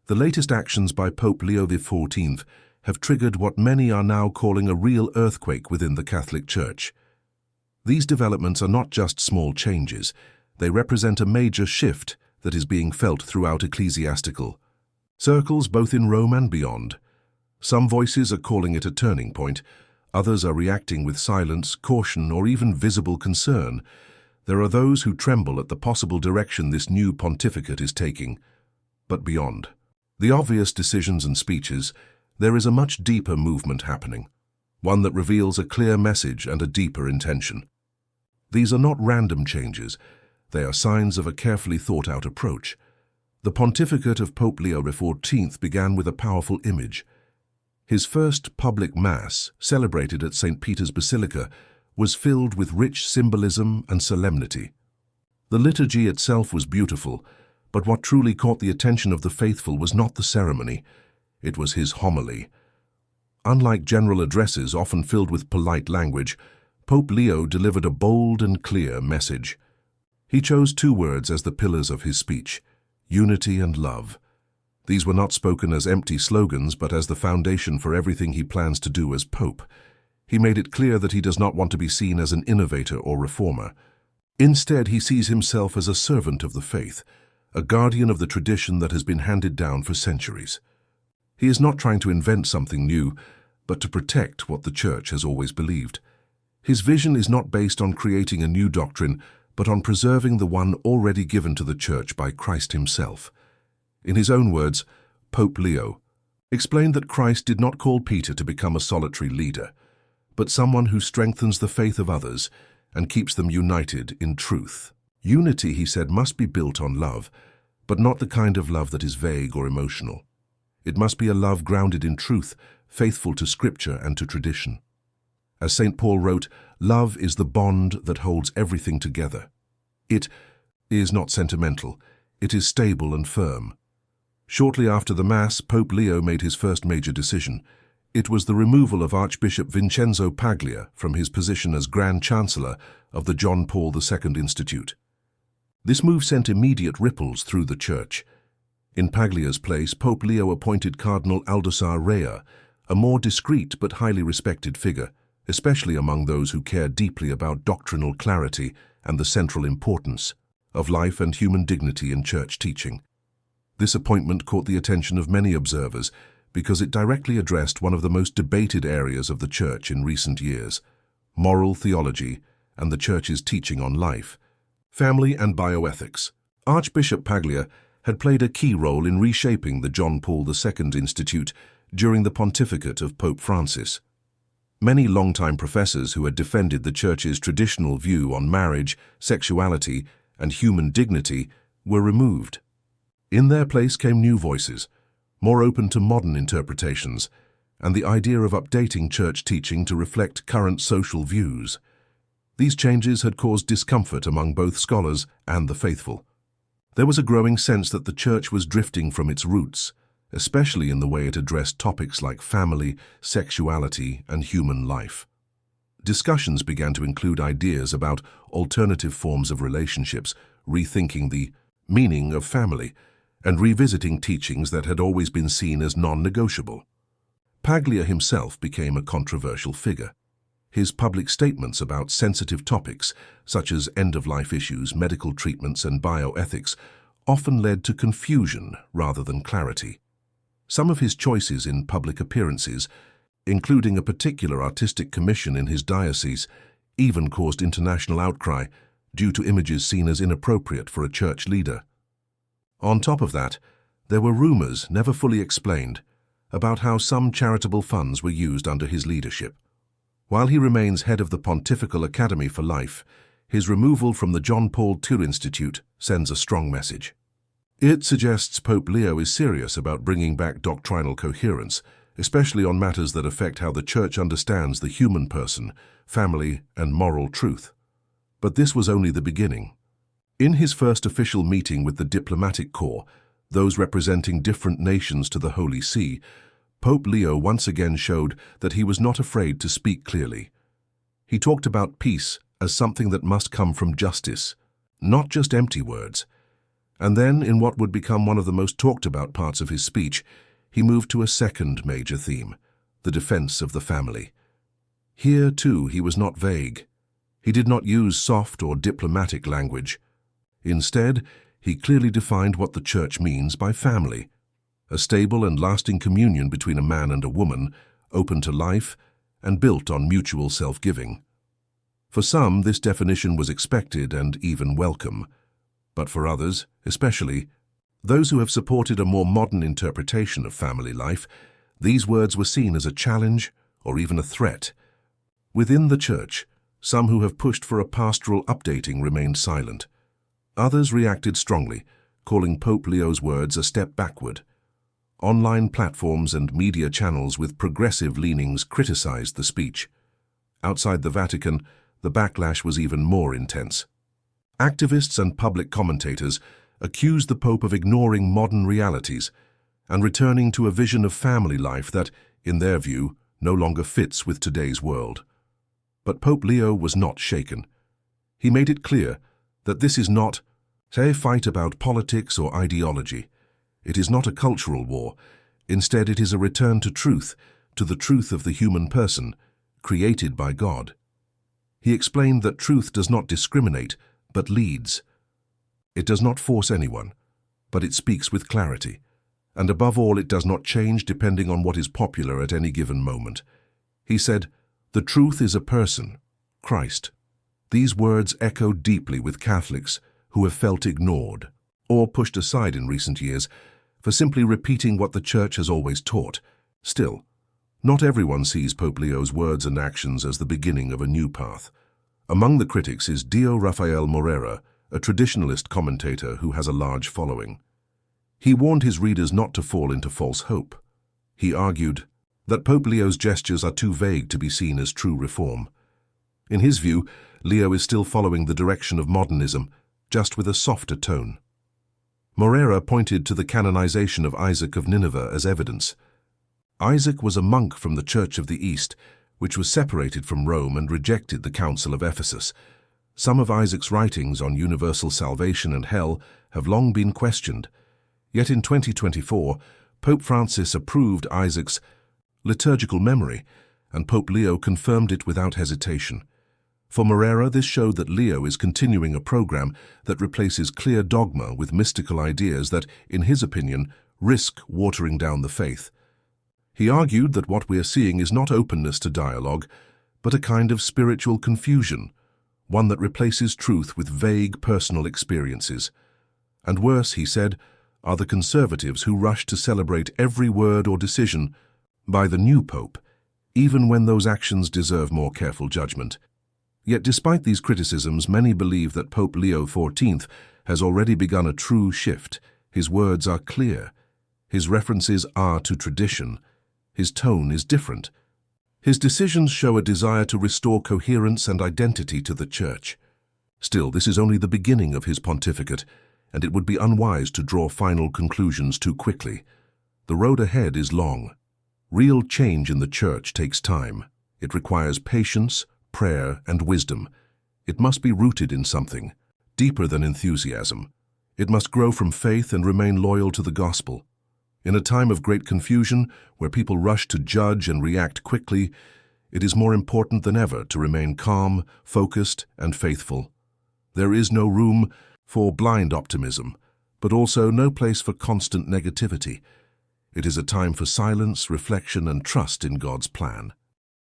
The latest actions by Pope Leo XIV have triggered what many are now calling a real earthquake within the Catholic Church. These developments are not just small changes, they represent a major shift that is being felt throughout ecclesiastical circles both in Rome and beyond. Some voices are calling it a turning point, others are reacting with silence, caution, or even visible concern. There are those who tremble at the possible direction this new pontificate is taking. But beyond the obvious decisions and speeches, there is a much deeper movement happening, one that reveals a clear message and a deeper intention. These are not random changes, they are signs of a carefully thought-out approach. The pontificate of Pope Leo XIV began with a powerful image. His first public Mass, celebrated at St. Peter's Basilica, was filled with rich symbolism and solemnity. The liturgy itself was beautiful, but what truly caught the attention of the faithful was not the ceremony, it was his homily. Unlike general addresses often filled with polite language, Pope Leo delivered a bold and clear message. He chose two words as the pillars of his speech: unity and love. These were not spoken as empty slogans, but as the foundation for everything he plans to do as Pope. He made it clear that he does not want to be seen as an innovator or reformer. Instead, he sees himself as a servant of the faith, a guardian of the tradition that has been handed down for centuries. He is not trying to invent something new, but to protect what the Church has always believed. His vision is not based on creating a new doctrine, but on preserving the one already given to the Church by Christ himself. In his own words, Pope Leo explained that Christ did not call Peter to become a solitary leader, but someone who strengthens the faith of others and keeps them united in truth. Unity, he said, must be built on love, but not the kind of love that is vague or emotional. It must be a love grounded in truth, faithful to Scripture and to tradition. As St. Paul wrote, love is the bond that holds everything together. It is not sentimental, it is stable and firm. Shortly after the Mass, Pope Leo made his first major decision. It was the removal of Archbishop Vincenzo Paglia from his position as Grand Chancellor of the John Paul II Institute. This move sent immediate ripples through the Church. In Paglia's place, Pope Leo appointed Cardinal Aldosar Rea, a more discreet but highly respected figure, especially among those who care deeply about doctrinal clarity and the central importance of life and human dignity in church teaching. This appointment caught the attention of many observers because it directly addressed one of the most debated areas of the Church in recent years: moral theology and the Church's teaching on life, family and bioethics. Archbishop Paglia had played a key role in reshaping the John Paul II Institute during the pontificate of Pope Francis. Many longtime professors who had defended the Church's traditional view on marriage, sexuality, and human dignity were removed. In their place came new voices, more open to modern interpretations, and the idea of updating church teaching to reflect current social views. These changes had caused discomfort among both scholars and the faithful. There was a growing sense that the Church was drifting from its roots, especially in the way it addressed topics like family, sexuality, and human life. Discussions began to include ideas about alternative forms of relationships, rethinking the meaning of family, and revisiting teachings that had always been seen as non-negotiable. Paglia himself became a controversial figure. His public statements about sensitive topics, such as end-of-life issues, medical treatments, and bioethics, often led to confusion rather than clarity. Some of his choices in public appearances, including a particular artistic commission in his diocese, even caused international outcry due to images seen as inappropriate for a church leader. On top of that, there were rumors, never fully explained, about how some charitable funds were used under his leadership. While he remains head of the Pontifical Academy for Life, his removal from the John Paul II Institute sends a strong message. It suggests Pope Leo is serious about bringing back doctrinal coherence, especially on matters that affect how the Church understands the human person, family, and moral truth. But this was only the beginning. In his first official meeting with the diplomatic corps, those representing different nations to the Holy See, Pope Leo once again showed that he was not afraid to speak clearly. He talked about peace as something that must come from justice, not just empty words. And then, in what would become one of the most talked-about parts of his speech, he moved to a second major theme, the defense of the family. Here, too, he was not vague. He did not use soft or diplomatic language. Instead, he clearly defined what the Church means by family: a stable and lasting communion between a man and a woman, open to life and built on mutual self-giving. For some, this definition was expected and even welcome. But for others, especially those who have supported a more modern interpretation of family life, these words were seen as a challenge or even a threat. Within the Church, some who have pushed for a pastoral updating remained silent. Others reacted strongly, calling Pope Leo's words a step backward. Online platforms and media channels with progressive leanings criticized the speech. Outside the Vatican, the backlash was even more intense. Activists and public commentators accused the Pope of ignoring modern realities and returning to a vision of family life that, in their view, no longer fits with today's world. But Pope Leo was not shaken. He made it clear that this is not a fight about politics or ideology. It is not a cultural war. Instead, it is a return to the truth of the human person, created by God. He explained that truth does not discriminate, but leads. It does not force anyone, but it speaks with clarity. And above all, it does not change depending on what is popular at any given moment. He said, "The truth is a person, Christ." These words echo deeply with Catholics who have felt ignored or pushed aside in recent years for simply repeating what the Church has always taught. Still, not everyone sees Pope Leo's words and actions as the beginning of a new path. Among the critics is Dio Rafael Morera, a traditionalist commentator who has a large following. He warned his readers not to fall into false hope. He argued that Pope Leo's gestures are too vague to be seen as true reform. In his view, Leo is still following the direction of modernism, just with a softer tone. Morera pointed to the canonization of Isaac of Nineveh as evidence. Isaac was a monk from the Church of the East, which was separated from Rome and rejected the Council of Ephesus. Some of Isaac's writings on universal salvation and hell have long been questioned. Yet in 2024, Pope Francis approved Isaac's liturgical memory, and Pope Leo confirmed it without hesitation. For Morera, this showed that Leo is continuing a program that replaces clear dogma with mystical ideas that, in his opinion, risk watering down the faith. He argued that what we are seeing is not openness to dialogue, but a kind of spiritual confusion, one that replaces truth with vague personal experiences. And worse, he said, are the conservatives who rush to celebrate every word or decision by the new pope, even when those actions deserve more careful judgment. Yet despite these criticisms, many believe that Pope Leo XIV has already begun a true shift. His words are clear. His references are to tradition. His tone is different. His decisions show a desire to restore coherence and identity to the Church. Still, this is only the beginning of his pontificate, and it would be unwise to draw final conclusions too quickly. The road ahead is long. Real change in the Church takes time. It requires patience, prayer, and wisdom. It must be rooted in something, deeper than enthusiasm. It must grow from faith and remain loyal to the gospel. In a time of great confusion, where people rush to judge and react quickly, it is more important than ever to remain calm, focused, and faithful. There is no room for blind optimism, but also no place for constant negativity. It is a time for silence, reflection, and trust in God's plan.